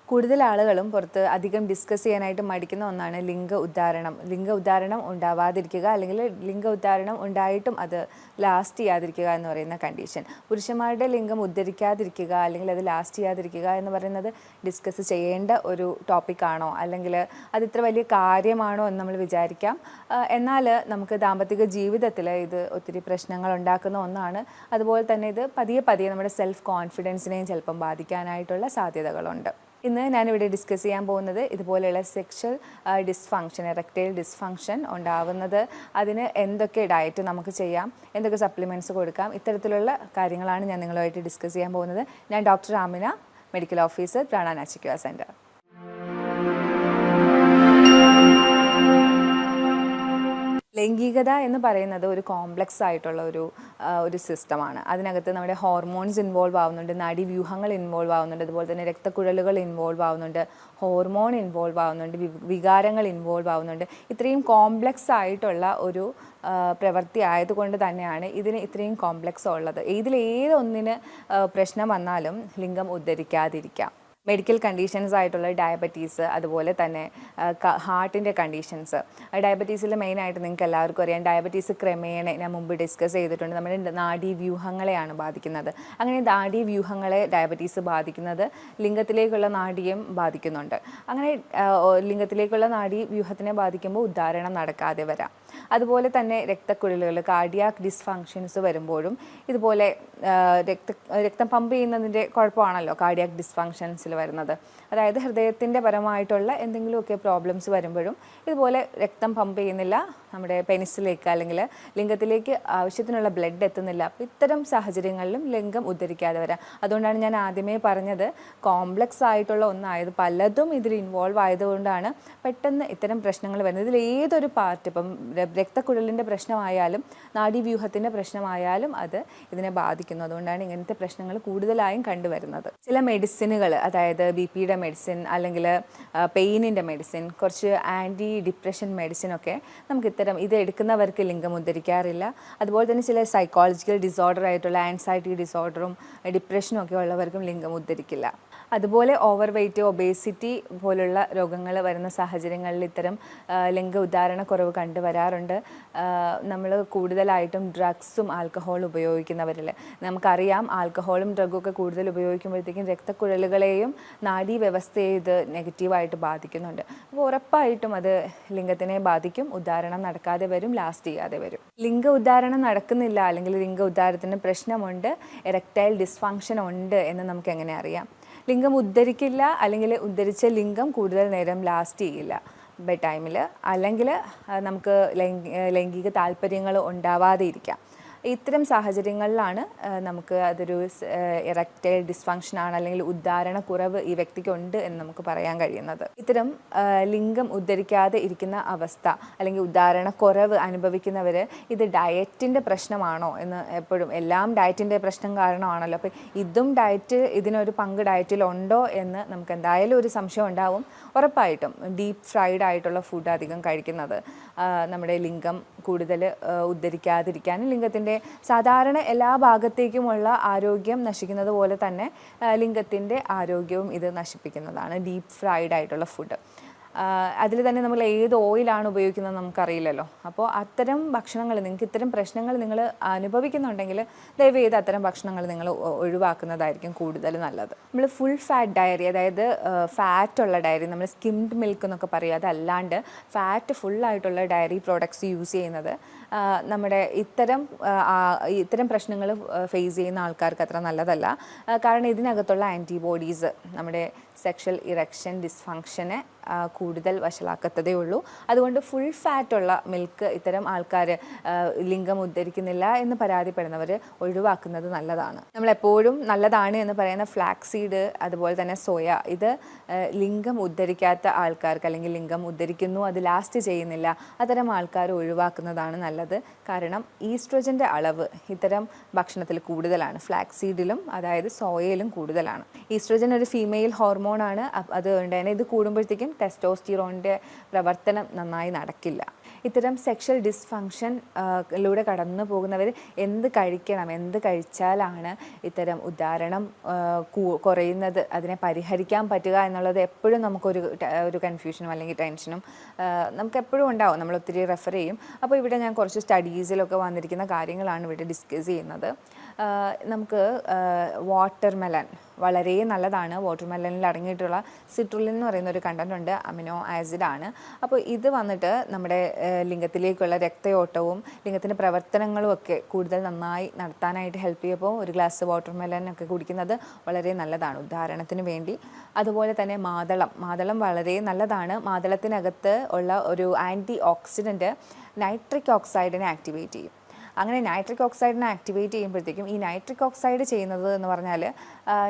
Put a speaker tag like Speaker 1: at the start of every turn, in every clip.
Speaker 1: കൂടുതൽ ആളുകളും പുറത്ത് അധികം ഡിസ്കസ് ചെയ്യാനായിട്ട് മടിക്കുന്ന ഒന്നാണ് ലിംഗ ഉദ്ധാരണം. ലിംഗ ഉദ്ധാരണം ഉണ്ടാവാതിരിക്കുക, അല്ലെങ്കിൽ ലിംഗ ഉദ്ധാരണം ഉണ്ടായിട്ടും അത് ലാസ്റ്റ് ചെയ്യാതിരിക്കുക എന്ന് പറയുന്ന കണ്ടീഷൻ. പുരുഷന്മാരുടെ ലിംഗം ഉദ്ധരിക്കാതിരിക്കുക അല്ലെങ്കിൽ അത് ലാസ്റ്റ് ചെയ്യാതിരിക്കുക എന്ന് പറയുന്നത് ഡിസ്കസ് ചെയ്യേണ്ട ഒരു ടോപ്പിക്കാണോ, അല്ലെങ്കിൽ അത് ഇത്ര വലിയ കാര്യമാണോ എന്ന് നമ്മൾ വിചാരിക്കാം. എന്നാൽ നമുക്ക് ദാമ്പത്തിക ജീവിതത്തിൽ ഇത് ഒത്തിരി പ്രശ്നങ്ങൾ ഉണ്ടാക്കുന്ന ഒന്നാണ്. അതുപോലെ തന്നെ ഇത് പതിയെ പതിയെ നമ്മുടെ സെൽഫ് കോൺഫിഡൻസിനെയും ചിലപ്പം ബാധിക്കാനായിട്ടുള്ള സാധ്യതകളുണ്ട്. ഇന്ന് ഞാനിവിടെ ഡിസ്കസ് ചെയ്യാൻ പോകുന്നത് ഇതുപോലെയുള്ള സെക്ഷൽ ഡിസ്ഫങ്ഷൻ, എറക്ടൈൽ ഡിസ്ഫങ്ഷൻ ഉണ്ടാവുന്നത് അതിന് എന്തൊക്കെ ഡയറ്റ് നമുക്ക് ചെയ്യാം, എന്തൊക്കെ സപ്ലിമെൻറ്റ്സ് കൊടുക്കാം, ഇത്തരത്തിലുള്ള കാര്യങ്ങളാണ് ഞാൻ നിങ്ങളുമായിട്ട് ഡിസ്കസ് ചെയ്യാൻ പോകുന്നത്. ഞാൻ ഡോക്ടർ ആമിന, മെഡിക്കൽ ഓഫീസർ, പ്രാണ നാച്ചിക്വ സെൻറ്റർ. ലൈംഗികത എന്ന് പറയുന്നത് ഒരു കോംപ്ലക്സ് ആയിട്ടുള്ള ഒരു സിസ്റ്റമാണ്. അതിനകത്ത് നമ്മുടെ ഹോർമോൺസ് ഇൻവോൾവ് ആവുന്നുണ്ട്, നാഡീവ്യൂഹങ്ങൾ ഇൻവോൾവ് ആവുന്നുണ്ട്, അതുപോലെ തന്നെ രക്തക്കുഴലുകൾ ഇൻവോൾവ് ആവുന്നുണ്ട്, ഹോർമോൺ ഇൻവോൾവ് ആവുന്നുണ്ട്, വികാരങ്ങൾ ഇൻവോൾവ് ആവുന്നുണ്ട്. ഇത്രയും കോംപ്ലക്സ് ആയിട്ടുള്ള ഒരു പ്രവൃത്തി ആയതുകൊണ്ട് തന്നെയാണ് ഇതിന് ഇത്രയും കോംപ്ലക്സ് ഉള്ളത്. ഇതിലേതൊന്നിന് പ്രശ്നം വന്നാലും ലിംഗം ഉദ്ധരിക്കാതിരിക്കാം. മെഡിക്കൽ കണ്ടീഷൻസ് ആയിട്ടുള്ള ഡയബറ്റീസ്, അതുപോലെ തന്നെ ഹാർട്ടിൻ്റെ കണ്ടീഷൻസ്. ഡയബറ്റീസിൽ മെയിനായിട്ട് നിങ്ങൾക്ക് എല്ലാവർക്കും അറിയാം, ഡയബറ്റീസ് ക്രമേണ ഞാൻ മുമ്പ് ഡിസ്കസ് ചെയ്തിട്ടുണ്ട്, നമ്മുടെ നാഡീവ്യൂഹങ്ങളെയാണ് ബാധിക്കുന്നത്. അങ്ങനെ നാഡീവ്യൂഹങ്ങളെ ഡയബറ്റീസ് ബാധിക്കുന്നത് ലിംഗത്തിലേക്കുള്ള നാഡിയും ബാധിക്കുന്നുണ്ട്. അങ്ങനെ ലിംഗത്തിലേക്കുള്ള നാഡീവ്യൂഹത്തിനെ ബാധിക്കുമ്പോൾ ഉദ്ധാരണം നടക്കാതെ വരാം. അതുപോലെ തന്നെ രക്തക്കുഴലുകൾ, കാർഡിയാക് ഡിസ്ഫങ്ഷൻസ് വരുമ്പോഴും ഇതുപോലെ രക്തം പമ്പ് ചെയ്യുന്നതിൻ്റെ കുഴപ്പമാണല്ലോ കാർഡിയാക് ഡിസ്ഫങ്ഷൻസിൽ വരുന്നത്. അതായത് ഹൃദയത്തിൻ്റെ പരമായിട്ടുള്ള എന്തെങ്കിലുമൊക്കെ പ്രോബ്ലംസ് വരുമ്പോഴും ഇതുപോലെ രക്തം പമ്പ് ചെയ്യുന്നില്ല നമ്മുടെ പെനിസിലേക്ക്, അല്ലെങ്കിൽ ലിംഗത്തിലേക്ക് ആവശ്യത്തിനുള്ള ബ്ലഡ് എത്തുന്നില്ല. അപ്പോൾ ഇത്തരം സാഹചര്യങ്ങളിലും ലിംഗം ഉദ്ധരിക്കാതെ വരാം. അതുകൊണ്ടാണ് ഞാൻ ആദ്യമേ പറഞ്ഞത് കോംപ്ലക്സ് ആയിട്ടുള്ള ഒന്നായത് പലതും ഇതിൽ ഇൻവോൾവ് ആയതുകൊണ്ടാണ് പെട്ടെന്ന് ഇത്തരം പ്രശ്നങ്ങൾ വരുന്നത്. ഇതിൽ ഏതൊരു പാർട്ട്, ഇപ്പം രക്തക്കുഴലിൻ്റെ പ്രശ്നമായാലും നാഡീവ്യൂഹത്തിൻ്റെ പ്രശ്നമായാലും അത് ഇതിനെ ബാധിക്കുന്നു. അതുകൊണ്ടാണ് ഇങ്ങനത്തെ പ്രശ്നങ്ങൾ കൂടുതലായും കണ്ടുവരുന്നത്. ചില മെഡിസിനുകൾ, അതായത് BP-യുടെ മെഡിസിൻ, അല്ലെങ്കിൽ പെയിനിൻ്റെ മെഡിസിൻ, കുറച്ച് ആൻറ്റി ഡിപ്രഷൻ മെഡിസിനൊക്കെ നമുക്ക് ഇത് എടുക്കുന്നവർക്ക് ലിംഗം ഉദ്ധരിക്കാറില്ല. അതുപോലെ തന്നെ ചില സൈക്കോളജിക്കൽ ഡിസോർഡർ ആയിട്ടുള്ള ആൻസൈറ്റി ഡിസോർഡറും ഡിപ്രഷനും ഒക്കെ ഉള്ളവർക്കും ലിംഗം ഉദ്ധരിക്കില്ല. അതുപോലെ ഓവർ വെയ്റ്റ്, ഒബേസിറ്റി പോലുള്ള രോഗങ്ങൾ വരുന്ന സാഹചര്യങ്ങളിൽ ഇത്തരം ലിംഗ ഉദ്ധാരണക്കുറവ് കണ്ടുവരാറുണ്ട്. നമ്മൾ കൂടുതലായിട്ടും ഡ്രഗ്സും ആൽക്കഹോളും ഉപയോഗിക്കുന്നവരിൽ നമുക്കറിയാം, ആൽക്കഹോളും ഡ്രഗും ഒക്കെ കൂടുതൽ ഉപയോഗിക്കുമ്പോഴത്തേക്കും രക്തക്കുഴലുകളെയും നാഡീവ്യവസ്ഥയെ ഇത് നെഗറ്റീവായിട്ട് ബാധിക്കുന്നുണ്ട്. അപ്പോൾ ഉറപ്പായിട്ടും അത് ലിംഗത്തിനെ ബാധിക്കും, ഉദ്ധാരണം നടക്കാതെ വരും, ലാസ്റ്റ് ചെയ്യാതെ വരും. ലിംഗ ഉദ്ധാരണം നടക്കുന്നില്ല, അല്ലെങ്കിൽ ലിംഗ ഉദ്ധാരണത്തിന് പ്രശ്നമുണ്ട്, എറക്ടൈൽ ഡിസ്ഫങ്ഷൻ ഉണ്ട് എന്ന് നമുക്ക് എങ്ങനെ അറിയാം? ലിംഗം ഉദ്ധരിക്കില്ല, അല്ലെങ്കിൽ ഉദ്ധരിച്ച ലിംഗം കൂടുതൽ നേരം ലാസ്റ്റ് ചെയ്യില്ല ബെഡ് ടൈമിൽ, അല്ലെങ്കിൽ നമുക്ക് ലൈംഗിക താല്പര്യങ്ങൾ ഉണ്ടാവാതെ ഇരിക്കാം. ഇത്തരം സാഹചര്യങ്ങളിലാണ് നമുക്ക് അതൊരു എറക്ടൈൽ ഡിസ്ഫങ്ഷൻ ആണ്, അല്ലെങ്കിൽ ഉദ്ധാരണക്കുറവ് ഈ വ്യക്തിക്കുണ്ട് എന്ന് നമുക്ക് പറയാൻ കഴിയുന്നത്. ഇത്തരം ലിംഗം ഉദ്ധരിക്കാതെ ഇരിക്കുന്ന അവസ്ഥ, അല്ലെങ്കിൽ ഉദ്ധാരണക്കുറവ് അനുഭവിക്കുന്നവർ ഇത് ഡയറ്റിൻ്റെ പ്രശ്നമാണോ എന്ന് എപ്പോഴും, എല്ലാം ഡയറ്റിൻ്റെ പ്രശ്നം കാരണമാണല്ലോ, അപ്പോൾ ഇതിനൊരു പങ്ക് ഡയറ്റിലുണ്ടോ എന്ന് നമുക്ക് എന്തായാലും ഒരു സംശയം ഉണ്ടാവും. ഉറപ്പായിട്ടും ഡീപ്പ് ഫ്രൈഡ് ആയിട്ടുള്ള ഫുഡ് അധികം കഴിക്കുന്നത് നമ്മുടെ ലിംഗം കൂടുതൽ ഉദ്ധരിക്കാതിരിക്കാനും ലിംഗത്തിൻ്റെ സാധാരണ എല്ലാ ഭാഗത്തേക്കുമുള്ള ആരോഗ്യം നശിക്കുന്നത് പോലെ തന്നെ ലിംഗത്തിൻ്റെ ആരോഗ്യവും ഇത് നശിപ്പിക്കുന്നതാണ് ഡീപ്പ് ഫ്രൈഡ് ആയിട്ടുള്ള ഫുഡ്. അതിൽ തന്നെ നമ്മൾ ഏത് ഓയിലാണ് ഉപയോഗിക്കുന്നത് നമുക്കറിയില്ലല്ലോ. അപ്പോൾ അത്തരം ഭക്ഷണങ്ങൾ, നിങ്ങൾക്ക് ഇത്തരം പ്രശ്നങ്ങൾ നിങ്ങൾ അനുഭവിക്കുന്നുണ്ടെങ്കിൽ ദയവ് ചെയ്ത് അത്തരം ഭക്ഷണങ്ങൾ നിങ്ങൾ ഒഴിവാക്കുന്നതായിരിക്കും കൂടുതൽ നല്ലത്. നമ്മൾ ഫുൾ ഫാറ്റ് ഡയറി, അതായത് ഫാറ്റുള്ള ഡയറി, നമ്മൾ സ്കിംഡ് മിൽക്ക് എന്നൊക്കെ പറയും, അതല്ലാണ്ട് ഫാറ്റ് ഫുള്ളായിട്ടുള്ള ഡയറി പ്രോഡക്ട്സ് യൂസ് ചെയ്യുന്നത് നമ്മുടെ ഇത്തരം പ്രശ്നങ്ങൾ ഫേസ് ചെയ്യുന്ന ആൾക്കാർക്ക് അത്ര നല്ലതല്ല. കാരണം ഇതിനകത്തുള്ള ആൻറ്റിബോഡീസ് നമ്മുടെ സെക്ഷൽ ഇറക്ഷൻ ഡിസ്ഫങ്ഷനെ കൂടുതൽ വഷളാക്കത്തതേ ഉള്ളൂ. അതുകൊണ്ട് ഫുൾ ഫാറ്റുള്ള മിൽക്ക് ഇത്തരം ആൾക്കാർ ലിംഗം ഉദ്ധരിക്കുന്നില്ല എന്ന് പരാതിപ്പെടുന്നവർ ഒഴിവാക്കുന്നത് നല്ലതാണ്. നമ്മളെപ്പോഴും നല്ലതാണ് എന്ന് പറയുന്ന ഫ്ലാക്സ് സീഡ്, അതുപോലെ തന്നെ സോയ, ഇത് ലിംഗം ഉദ്ധരിക്കാത്ത ആൾക്കാർക്ക്, അല്ലെങ്കിൽ ലിംഗം ഉദ്ധരിക്കുന്നു അത് ലാസ്റ്റ് ചെയ്യുന്നില്ല, അത്തരം ആൾക്കാർ ഒഴിവാക്കുന്നതാണ് നല്ലത്. കാരണം ഈസ്ട്രോജൻ്റെ അളവ് ഇത്തരം ഭക്ഷണത്തിൽ കൂടുതലാണ്, ഫ്ലാക്സ് സീഡിലും അതായത് സോയയിലും കൂടുതലാണ്. ഈസ്ട്രോജൻ ഒരു ഫീമെയിൽ ഹോർമോണാണ്. അതുകൊണ്ട് തന്നെ ഇത് കൂടുമ്പോഴത്തേക്കും ടെസ്റ്റോസ്റ്റിറോണിൻ്റെ പ്രവർത്തനം നന്നായി നടക്കില്ല. ഇത്തരം സെക്ഷൽ ഡിസ്ഫങ്ഷൻ ലൂടെ കടന്നു പോകുന്നവർ എന്ത് കഴിക്കണം, എന്ത് കഴിച്ചാലാണ് ഇത്തരം ഉദാഹരണം കുറയുന്നത്, അതിനെ പരിഹരിക്കാൻ പറ്റുക എന്നുള്ളത് എപ്പോഴും നമുക്കൊരു കൺഫ്യൂഷനും അല്ലെങ്കിൽ ടെൻഷനും നമുക്ക് എപ്പോഴും ഉണ്ടാവും. നമ്മൾ ഒത്തിരി റെഫർ ചെയ്യും. അപ്പോൾ ഇവിടെ ഞാൻ കുറച്ച് സ്റ്റഡീസിലൊക്കെ വന്നിരിക്കുന്ന കാര്യങ്ങളാണ് ഇവിടെ ഡിസ്കസ് ചെയ്യുന്നത്. നമുക്ക് വാട്ടർമെലൺ വളരെ നല്ലതാണ്. വാട്ടർമെലണിൽ അടങ്ങിയിട്ടുള്ള സിട്രുലിൻ എന്ന് പറയുന്ന ഒരു കണ്ടന്റ് ഉണ്ട്, അമിനോ ആസിഡാണ്. അപ്പോൾ ഇത് വന്നിട്ട് നമ്മുടെ ലിംഗത്തിലേക്കുള്ള രക്തയോട്ടവും ലിംഗത്തിൻ്റെ പ്രവർത്തനങ്ങളും ഒക്കെ കൂടുതൽ നന്നായി നടത്താനായിട്ട് ഹെൽപ്പ് ചെയ്യുമ്പോൾ ഒരു ഗ്ലാസ് വാട്ടർമെലൺ ഒക്കെ കുടിക്കുന്നത് വളരെ നല്ലതാണ് ഉദാഹരണത്തിന് വേണ്ടി. അതുപോലെ തന്നെ മാതളം വളരെ നല്ലതാണ്. മാതളത്തിനകത്ത് ഉള്ള ഒരു ആൻറ്റി ഓക്സിഡൻറ്റ് നൈട്രിക് ഓക്സൈഡിനെ ആക്ടിവേറ്റ് ചെയ്യും. അങ്ങനെ നൈട്രിക് ഓക്സൈഡിനെ ആക്ടിവേറ്റ് ചെയ്യുമ്പോഴത്തേക്കും ഈ നൈട്രിക് ഓക്സൈഡ് ചെയ്യുന്നത് എന്ന് പറഞ്ഞാൽ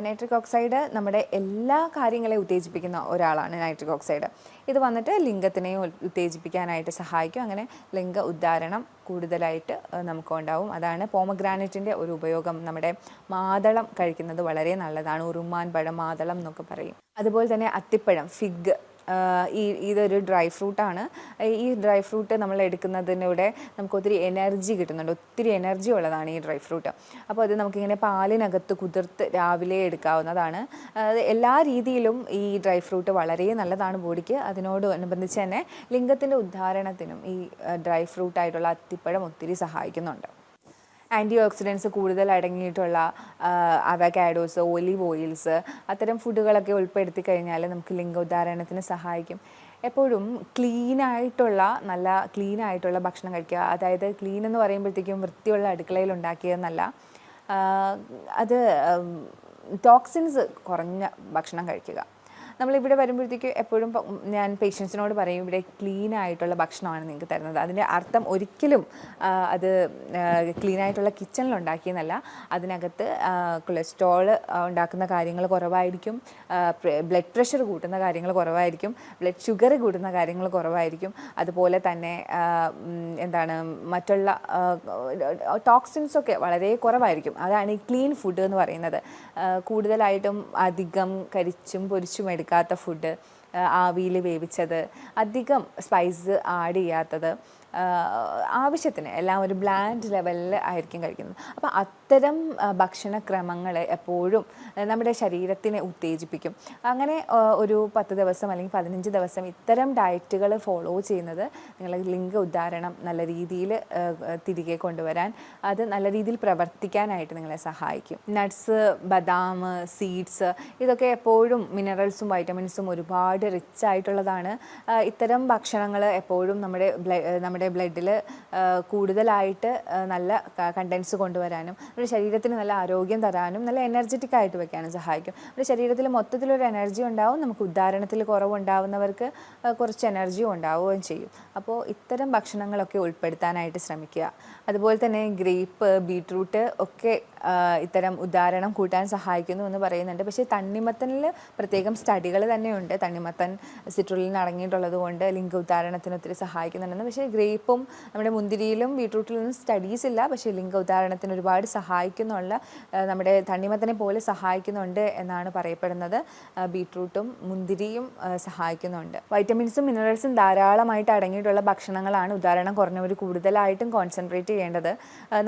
Speaker 1: നൈട്രിക് ഓക്സൈഡ് നമ്മുടെ എല്ലാ കാര്യങ്ങളെയും ഉത്തേജിപ്പിക്കുന്ന ഒരാളാണ് നൈട്രിക് ഓക്സൈഡ്. ഇത് വന്നിട്ട് ലിംഗത്തിനെയും ഉത്തേജിപ്പിക്കാനായിട്ട് സഹായിക്കും. അങ്ങനെ ലിംഗ ഉദ്ധാരണം കൂടുതലായിട്ട് നമുക്കുണ്ടാവും. അതാണ് പോമഗ്രാനൈറ്റിൻ്റെ ഒരു ഉപയോഗം. നമ്മുടെ മാതളം കഴിക്കുന്നത് വളരെ നല്ലതാണ്. ഉറുമാൻ പഴം, മാതളം എന്നൊക്കെ പറയും. അതുപോലെ തന്നെ അത്തിപ്പഴം, ഫിഗ്, ഇതൊരു ഡ്രൈ ഫ്രൂട്ടാണ്. ഈ ഡ്രൈ ഫ്രൂട്ട് നമ്മൾ എടുക്കുന്നതിലൂടെ നമുക്ക് ഒത്തിരി എനർജി കിട്ടുന്നുണ്ട്. ഒത്തിരി എനർജി ഉള്ളതാണ് ഈ ഡ്രൈ ഫ്രൂട്ട്. അപ്പോൾ അത് നമുക്കിങ്ങനെ പാലിനകത്ത് കുതിർത്ത് രാവിലെ എടുക്കാവുന്നതാണ്. എല്ലാ രീതിയിലും ഈ ഡ്രൈ ഫ്രൂട്ട് വളരെ നല്ലതാണ് ബോഡിക്ക്. അതിനോടനുബന്ധിച്ച് തന്നെ ലിംഗത്തിൻ്റെ ഉദ്ധാരണത്തിനും ഈ ഡ്രൈ ഫ്രൂട്ടായിട്ടുള്ള അത്തിപ്പഴം ഒത്തിരി സഹായിക്കുന്നുണ്ട്. ആൻറ്റി ഓക്സിഡൻസ് കൂടുതൽ അടങ്ങിയിട്ടുള്ള അവക്കാഡോസ്, ഒലിവ് ഓയിൽസ്, അത്തരം ഫുഡുകളൊക്കെ ഉൾപ്പെടുത്തി കഴിഞ്ഞാൽ നമുക്ക് ലിംഗോദ്ധാരണത്തിന് സഹായിക്കും. എപ്പോഴും നല്ല ക്ലീനായിട്ടുള്ള ഭക്ഷണം കഴിക്കുക. അതായത് ക്ലീൻ എന്ന് പറയുമ്പോഴത്തേക്കും വൃത്തിയുള്ള അടുക്കളയിൽ ഉണ്ടാക്കിയതെന്നല്ല, അത് ടോക്സിൻസ് കുറഞ്ഞ ഭക്ഷണം കഴിക്കുക. നമ്മളിവിടെ വരുമ്പോഴത്തേക്ക് എപ്പോഴും ഞാൻ പേഷ്യൻസിനോട് പറയും, ഇവിടെ ക്ലീൻ ആയിട്ടുള്ള ഭക്ഷണമാണ് നിങ്ങൾക്ക് തരുന്നത്. അതിൻ്റെ അർത്ഥം ഒരിക്കലും അത് ക്ലീനായിട്ടുള്ള കിച്ചണിൽ ഉണ്ടാക്കിയെന്നല്ല. അതിനകത്ത് കൊളസ്ട്രോൾ ഉണ്ടാക്കുന്ന കാര്യങ്ങൾ കുറവായിരിക്കും, ബ്ലഡ് പ്രഷർ കൂട്ടുന്ന കാര്യങ്ങൾ കുറവായിരിക്കും, ബ്ലഡ് ഷുഗർ കൂട്ടുന്ന കാര്യങ്ങൾ കുറവായിരിക്കും. അതുപോലെ തന്നെ മറ്റുള്ള ടോക്സിൻസൊക്കെ വളരെ കുറവായിരിക്കും. അതാണ് ഈ ക്ലീൻ ഫുഡ് എന്ന് പറയുന്നത്. കൂടുതലായിട്ടും അധികം കരിച്ചും പൊരിച്ചും എടുക്കാത്ത ഫുഡ്, ആവിയിൽ വേവിച്ചത്, അധികം സ്പൈസ് ആഡ് ചെയ്യാത്തത്, ആവശ്യത്തിന് എല്ലാം ഒരു ബ്ലാൻഡ് ലെവലിൽ ആയിരിക്കും കഴിക്കുന്നത്. അപ്പോൾ അത്തരം ഭക്ഷണക്രമങ്ങൾ എപ്പോഴും നമ്മുടെ ശരീരത്തിനെ ഉത്തേജിപ്പിക്കും. അങ്ങനെ ഒരു 10 ദിവസം അല്ലെങ്കിൽ 15 ദിവസം ഇത്തരം ഡയറ്റുകൾ ഫോളോ ചെയ്യുന്നത് നിങ്ങളെ ലിംഗ ഉദ്ധാരണം നല്ല രീതിയിൽ തിരികെ കൊണ്ടുവരാൻ, അത് നല്ല രീതിയിൽ പ്രവർത്തിക്കാനായിട്ട് നിങ്ങളെ സഹായിക്കും. നട്ട്സ്, ബദാം, സീഡ്സ്, ഇതൊക്കെ എപ്പോഴും മിനറൽസും വൈറ്റമിൻസും ഒരുപാട് റിച്ച് ആയിട്ടുള്ളതാണ്. ഇത്തരം ഭക്ഷണങ്ങൾ എപ്പോഴും നമ്മുടെ ബ്ലഡിൽ കൂടുതലായിട്ട് നല്ല കണ്ടൻസ് കൊണ്ടുവരാനും നമ്മുടെ ശരീരത്തിന് നല്ല ആരോഗ്യം തരാനും നല്ല എനർജറ്റിക് ആയിട്ട് വെക്കാനും സഹായിക്കും. നമ്മുടെ ശരീരത്തിൽ മൊത്തത്തിലൊരു എനർജി ഉണ്ടാവും. നമുക്ക് ഉദ്ധാരണത്തിൽ കുറവുണ്ടാവുന്നവർക്ക് കുറച്ച് എനർജിയും ഉണ്ടാവുകയും ചെയ്യും. അപ്പോൾ ഇത്തരം ഭക്ഷണങ്ങളൊക്കെ ഉൾപ്പെടുത്താനായിട്ട് ശ്രമിക്കുക. അതുപോലെ തന്നെ ഗ്രേപ്പ്, ബീട്രൂട്ട് ഒക്കെ ഇത്തരം ഉദ്ധാരണം കൂട്ടാൻ സഹായിക്കുന്നു എന്ന് പറയുന്നുണ്ട്. പക്ഷേ തണ്ണിമത്തനിൽ പ്രത്യേകം സ്റ്റഡികൾ തന്നെയുണ്ട്. തണ്ണിമത്തൻ സിട്രുലിൻ അടങ്ങിയിട്ടുള്ളത് കൊണ്ട് ലിംഗ ഉദ്ധാരണത്തിന് ഒത്തിരി സഹായിക്കുന്നുണ്ടെന്ന്. പക്ഷേ ഗ്രേപ്പും നമ്മുടെ മുന്തിരിയിലും ബീട്രൂട്ടിലൊന്നും സ്റ്റഡീസ് ഇല്ല. പക്ഷേ ലിംഗ ഉദ്ധാരണത്തിന് ഒരുപാട് സഹായിക്കുന്നുള്ള, നമ്മുടെ തണ്ണിമത്തനെ പോലെ സഹായിക്കുന്നുണ്ട് എന്നാണ് പറയപ്പെടുന്നത്. ബീട്രൂട്ടും മുന്തിരിയും സഹായിക്കുന്നുണ്ട്. വൈറ്റമിൻസും മിനറൽസും ധാരാളമായിട്ട് അടങ്ങിയിട്ടുള്ള ഭക്ഷണങ്ങളാണ് ഉദാഹരണം കുറഞ്ഞവർ കൂടുതലായിട്ടും കോൺസെൻട്രേറ്റ് ചെയ്യേണ്ടത്.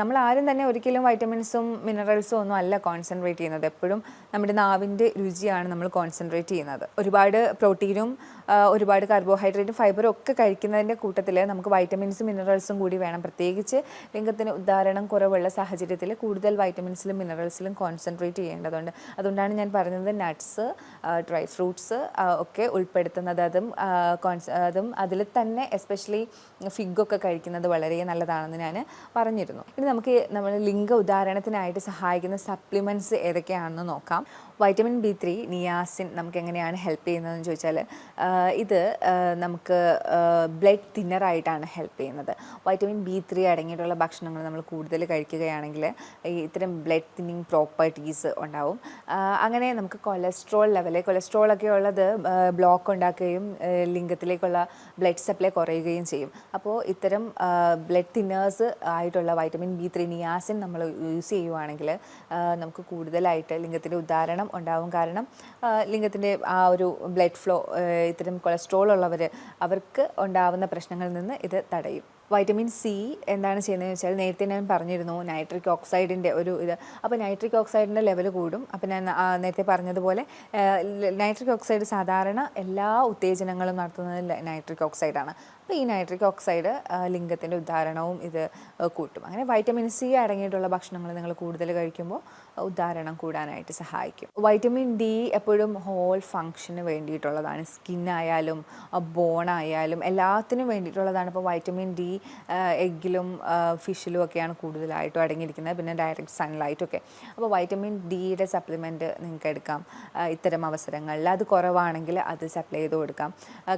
Speaker 1: നമ്മൾ ആരും തന്നെ ഒരിക്കലും വൈറ്റമിൻസും മിനറൽസും ഒന്നും അല്ല കോൺസെൻട്രേറ്റ് ചെയ്യുന്നത്. എപ്പോഴും നമ്മുടെ നാവിൻ്റെ രുചിയാണ് നമ്മൾ കോൺസെൻട്രേറ്റ് ചെയ്യുന്നത്. ഒരുപാട് പ്രോട്ടീനും ഒരുപാട് കാർബോഹൈഡ്രേറ്റും ഫൈബറും ഒക്കെ കഴിക്കുന്നതിൻ്റെ കൂട്ടത്തിൽ നമുക്ക് വൈറ്റമിൻസും മിനറൽസും കൂടി വേണം. പ്രത്യേകിച്ച് ലിംഗത്തിന് ഉദ്ധാരണം കുറവുള്ള സാഹചര്യത്തിൽ കൂടുതൽ വൈറ്റമിൻസിലും മിനറൽസിലും കോൺസെൻട്രേറ്റ് ചെയ്യേണ്ടതുണ്ട്. അതുകൊണ്ടാണ് ഞാൻ പറഞ്ഞത് നട്ട്സ്, ഡ്രൈ ഫ്രൂട്ട്സ് ഒക്കെ ഉൾപ്പെടുത്തുന്നത്. അതും അതിൽ തന്നെ എസ്പെഷ്യലി ഫിഗൊക്കെ കഴിക്കുന്നത് വളരെ നല്ലതാണെന്ന് ഞാൻ പറഞ്ഞിരുന്നു. ഇനി നമുക്ക് നമ്മൾ ലിംഗ ഉദ്ധാരണത്തിനായിട്ട് സഹായിക്കുന്ന സപ്ലിമെൻറ്റ്സ് ഏതൊക്കെയാണെന്ന് നോക്കാം. വൈറ്റമിൻ B3, നിയാസിൻ നമുക്ക് എങ്ങനെയാണ് ഹെൽപ്പ് ചെയ്യുന്നതെന്ന് ചോദിച്ചാൽ, ഇത് നമുക്ക് ബ്ലഡ് തിന്നറായിട്ടാണ് ഹെൽപ്പ് ചെയ്യുന്നത്. വൈറ്റമിൻ B3 അടങ്ങിയിട്ടുള്ള ഭക്ഷണങ്ങൾ നമ്മൾ കൂടുതൽ കഴിക്കുകയാണെങ്കിൽ ഇത്തരം ബ്ലഡ് തിന്നിങ് പ്രോപ്പർട്ടീസ് ഉണ്ടാവും. അങ്ങനെ നമുക്ക് കൊളസ്ട്രോളൊക്കെ ഉള്ളത് ബ്ലോക്ക് ഉണ്ടാക്കുകയും ലിംഗത്തിലേക്കുള്ള ബ്ലഡ് സപ്ലൈ കുറയുകയും ചെയ്യും. അപ്പോൾ ഇത്തരം ബ്ലഡ് തിന്നേഴ്സ് ആയിട്ടുള്ള വൈറ്റമിൻ B3, നിയാസിൻ നമ്മൾ യൂസ് ചെയ്യുവാണെങ്കിൽ നമുക്ക് കൂടുതലായിട്ട് ലിംഗത്തിൻ്റെ ഉദ്ധാരണം ഉണ്ടാവും. കാരണം ലിംഗത്തിൻ്റെ ആ ഒരു ബ്ലഡ് ഫ്ലോ, ഇത്തരം കൊളസ്ട്രോൾ ഉള്ളവർ, അവർക്ക് ഉണ്ടാവുന്ന പ്രശ്നങ്ങളിൽ നിന്ന് ഇത് തടയും. വൈറ്റമിൻ സി എന്താണ് ചെയ്യുന്നതെന്ന് വെച്ചാൽ നേരത്തെ ഞാൻ പറഞ്ഞിരുന്നു നൈട്രിക് ഓക്സൈഡിൻ്റെ ഒരു ഇത്. അപ്പോൾ നൈട്രിക് ഓക്സൈഡിൻ്റെ ലെവൽ കൂടും. അപ്പോൾ ഞാൻ നേരത്തെ പറഞ്ഞതുപോലെ നൈട്രിക് ഓക്സൈഡ് സാധാരണ എല്ലാ ഉത്തേജനങ്ങളും നടത്തുന്നത് നൈട്രിക് ഓക്സൈഡാണ്. അപ്പോൾ ഈ നൈട്രിക് ഓക്സൈഡ് ലിംഗത്തിൻ്റെ ഉദ്ധാരണവും ഇത് കൂട്ടും. അങ്ങനെ വൈറ്റമിൻ സി അടങ്ങിയിട്ടുള്ള ഭക്ഷണങ്ങൾ നിങ്ങൾ കൂടുതൽ കഴിക്കുമ്പോൾ ഉദ്ധാരണം കൂടാനായിട്ട് സഹായിക്കും. വൈറ്റമിൻ ഡി എപ്പോഴും ഹോൾ ഫങ്ഷന് വേണ്ടിയിട്ടുള്ളതാണ്. സ്കിന്നായാലും ബോണായാലും എല്ലാത്തിനും വേണ്ടിയിട്ടുള്ളതാണ്. ഇപ്പോൾ വൈറ്റമിൻ ഡി എഗ്ഗിലും ഫിഷിലും ഒക്കെയാണ് കൂടുതലായിട്ടും അടങ്ങിയിരിക്കുന്നത്, പിന്നെ ഡയറക്റ്റ് സൺലൈറ്റൊക്കെ. അപ്പോൾ വൈറ്റമിൻ ഡിയുടെ സപ്ലിമെൻറ്റ് നിങ്ങൾക്ക് എടുക്കാം ഇത്തരം അവസരങ്ങളിൽ. അത് കുറവാണെങ്കിൽ അത് സപ്ലൈ ചെയ്ത് കൊടുക്കാം.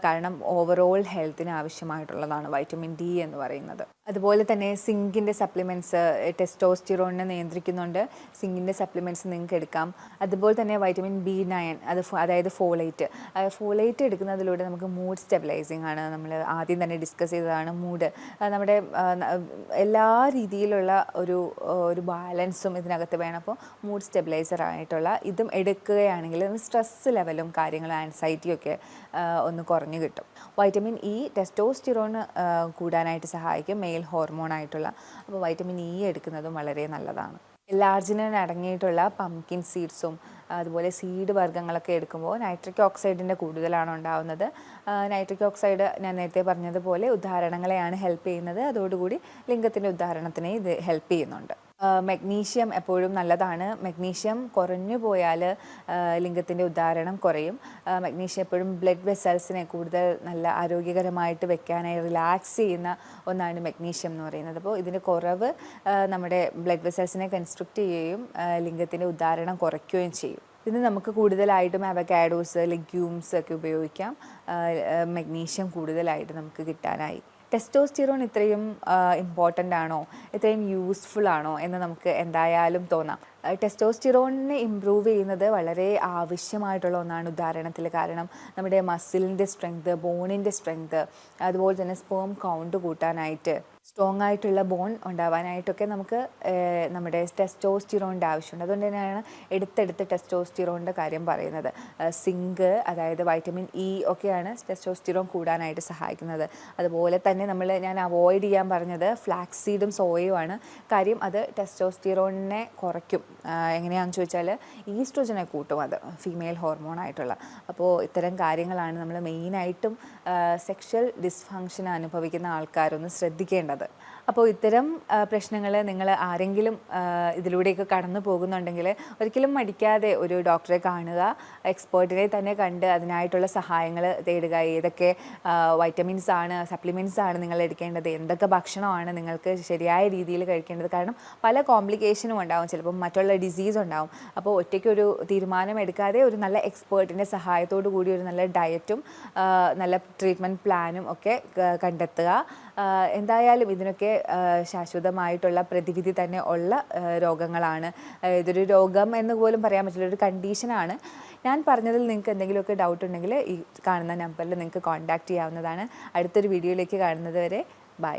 Speaker 1: കാരണം ഓവറോൾ ഹെൽത്തിന് ആവശ്യമായിട്ടുള്ളതാണ് വൈറ്റമിൻ ഡി എന്ന് പറയുന്നത്. അതുപോലെ തന്നെ സിങ്കിൻ്റെ സപ്ലിമെൻറ്റ്സ് ടെസ്റ്റോസ്റ്റിറോണിനെ നിയന്ത്രിക്കുന്നുണ്ട്. സിങ്കിൻ്റെ സപ്ലിമെൻറ്റ്സ് നിങ്ങൾക്ക് എടുക്കാം. അതുപോലെ തന്നെ വൈറ്റമിൻ B9 അതായത് ഫോളേറ്റ് എടുക്കുന്നതിലൂടെ നമുക്ക് മൂഡ് സ്റ്റെബിലൈസിങ് ആണ്. നമ്മൾ ആദ്യം തന്നെ ഡിസ്കസ് ചെയ്തതാണ് മൂഡ്. നമ്മുടെ എല്ലാ രീതിയിലുള്ള ഒരു ബാലൻസും ഇതിനകത്ത് വേണം. അപ്പോൾ മൂഡ് സ്റ്റെബിലൈസർ ആയിട്ടുള്ള ഇതും എടുക്കുകയാണെങ്കിൽ സ്ട്രെസ് ലെവലും കാര്യങ്ങളും ആൻസൈറ്റിയും ഒക്കെ ഒന്ന് കുറഞ്ഞു കിട്ടും. വൈറ്റമിൻ ഇ ടെസ്റ്റോസ്റ്റിറോൺ കൂടാനായിട്ട് സഹായിക്കും, മെയിൽ ഹോർമോൺ ആയിട്ടുള്ള. അപ്പോൾ വൈറ്റമിൻ ഇ എടുക്കുന്നതും വളരെ നല്ലതാണ്. ലാർജിനിൻ അടങ്ങിയിട്ടുള്ള പംകിൻ സീഡ്സും അതുപോലെ സീഡ് വർഗ്ഗങ്ങളൊക്കെ എടുക്കുമ്പോൾ നൈട്രിക് ഓക്സൈഡിൻ്റെ കൂടുതലാണ് ഉണ്ടാകുന്നത്. നൈട്രിക് ഓക്സൈഡ് ഞാൻ നേരത്തെ പറഞ്ഞതുപോലെ ഉദ്ധാരണങ്ങളെയാണ് ഹെൽപ്പ് ചെയ്യുന്നത്. അതോടുകൂടി ലിംഗത്തിൻ്റെ ഉദ്ധാരണത്തിനെ ഇത് ഹെൽപ്പ് ചെയ്യുന്നുണ്ട്. മഗ്നീഷ്യം എപ്പോഴും നല്ലതാണ്. മഗ്നീഷ്യം കുറഞ്ഞു പോയാൽ ലിംഗത്തിൻ്റെ ഉദ്ധാരണം കുറയും. മഗ്നീഷ്യം എപ്പോഴും ബ്ലഡ് വെസൽസിനെ കൂടുതൽ നല്ല ആരോഗ്യകരമായിട്ട് വെക്കാനായി റിലാക്സ് ചെയ്യുന്ന ഒന്നാണ് മഗ്നീഷ്യം എന്ന് പറയുന്നത്. അപ്പോൾ ഇതിൻ്റെ കുറവ് നമ്മുടെ ബ്ലഡ് വെസൽസിനെ കൺസ്ട്രക്റ്റ് ചെയ്യുകയും ലിംഗത്തിൻ്റെ ഉദ്ധാരണം കുറയ്ക്കുകയും ചെയ്യും. ഇത് നമുക്ക് കൂടുതലായിട്ടും അവക്കാഡോസ്, ലെഗ്യൂംസ് ഒക്കെ ഉപയോഗിക്കാം മഗ്നീഷ്യം കൂടുതലായിട്ട് നമുക്ക് കിട്ടാനായി. ടെസ്റ്റോസ്റ്റിറോൺ ഇത്രയും ഇമ്പോർട്ടൻ്റ് ആണോ, ഇത്രയും യൂസ്ഫുൾ ആണോ എന്ന് നമുക്ക് എന്തായാലും തോന്നാം. ടെസ്റ്റോസ്റ്റിറോണിനെ ഇമ്പ്രൂവ് ചെയ്യുന്നത് വളരെ ആവശ്യമായിട്ടുള്ള ഒന്നാണ് ഉദാഹരണത്തിൽ. കാരണം നമ്മുടെ മസിലിൻ്റെ സ്ട്രെങ്ത്, ബോണിൻ്റെ സ്ട്രെങ്ത്, അതുപോലെ തന്നെ സ്പേം കൗണ്ട് കൂട്ടാനായിട്ട്, സ്ട്രോങ് ആയിട്ടുള്ള ബോൺ ഉണ്ടാവാനായിട്ടൊക്കെ നമുക്ക് നമ്മുടെ ടെസ്റ്റോസ്റ്റിറോണിൻ്റെ ആവശ്യമുണ്ട്. അതുകൊണ്ട് തന്നെയാണ് എടുത്തെടുത്ത് ടെസ്റ്റോസ്റ്റിറോണിൻ്റെ കാര്യം പറയുന്നത്. സിങ്ക്, അതായത് വൈറ്റമിൻ ഇ ഒക്കെയാണ് ടെസ്റ്റോസ്റ്റിറോൺ കൂടാനായിട്ട് സഹായിക്കുന്നത്. അതുപോലെ തന്നെ ഞാൻ അവോയ്ഡ് ചെയ്യാൻ പറഞ്ഞത് ഫ്ലാക്സ് സീഡും സോയയുമാണ്. കാര്യം അത് ടെസ്റ്റോസ്റ്റിറോണിനെ കുറയ്ക്കും. എങ്ങനെയാണെന്ന് ചോദിച്ചാൽ ഈസ്ട്രോജനെ കൂട്ടും, അത് ഫീമെയിൽ ഹോർമോൺ ആയിട്ടുള്ള. അപ്പോൾ ഇത്തരം കാര്യങ്ങളാണ് നമ്മൾ മെയിനായിട്ടും സെക്ഷൽ ഡിസ്ഫങ്ഷൻ അനുഭവിക്കുന്ന ആൾക്കാരൊന്ന് ശ്രദ്ധിക്കേണ്ടത്. അപ്പോൾ ഇത്തരം പ്രശ്നങ്ങൾ നിങ്ങൾ ആരെങ്കിലും ഇതിലൂടെയൊക്കെ കടന്നു പോകുന്നുണ്ടെങ്കിൽ ഒരിക്കലും മടിക്കാതെ ഒരു ഡോക്ടറെ കാണുക. എക്സ്പേർട്ടിനെ തന്നെ കണ്ട് അതിനായിട്ടുള്ള സഹായങ്ങൾ തേടുക. ഏതൊക്കെ വൈറ്റമിൻസ് ആണ്, സപ്ലിമെൻറ്റ്സ് ആണ് നിങ്ങൾ എടുക്കേണ്ടത്, എന്തൊക്കെ ഭക്ഷണമാണ് നിങ്ങൾക്ക് ശരിയായ രീതിയിൽ കഴിക്കേണ്ടത്. കാരണം പല കോംപ്ലിക്കേഷനും ഉണ്ടാവും, ചിലപ്പം മറ്റുള്ള ഡിസീസ് ഉണ്ടാവും. അപ്പോൾ ഒറ്റയ്ക്കൊരു തീരുമാനം എടുക്കാതെ ഒരു നല്ല എക്സ്പേർട്ടിൻ്റെ സഹായത്തോടു കൂടി ഒരു നല്ല ഡയറ്റും നല്ല ട്രീറ്റ്മെൻറ്റ് പ്ലാനും ഒക്കെ കണ്ടെത്തുക. എന്തായാലും ഇതിനൊക്കെ ശാശ്വതമായിട്ടുള്ള പ്രതിവിധി തന്നെ ഉള്ള രോഗങ്ങളാണ്. ഇതൊരു രോഗം എന്ന് പോലും പറയാൻ പറ്റില്ല, ഒരു കണ്ടീഷനാണ്. ഞാൻ പറഞ്ഞതിൽ നിങ്ങൾക്ക് എന്തെങ്കിലുമൊക്കെ ഡൗട്ട് ഉണ്ടെങ്കിൽ ഈ കാണുന്ന നമ്പറിൽ നിങ്ങൾക്ക് കോൺടാക്റ്റ് ചെയ്യാവുന്നതാണ്. അടുത്തൊരു വീഡിയോയിലേക്ക് കാണുന്നത് വരെ ബൈ.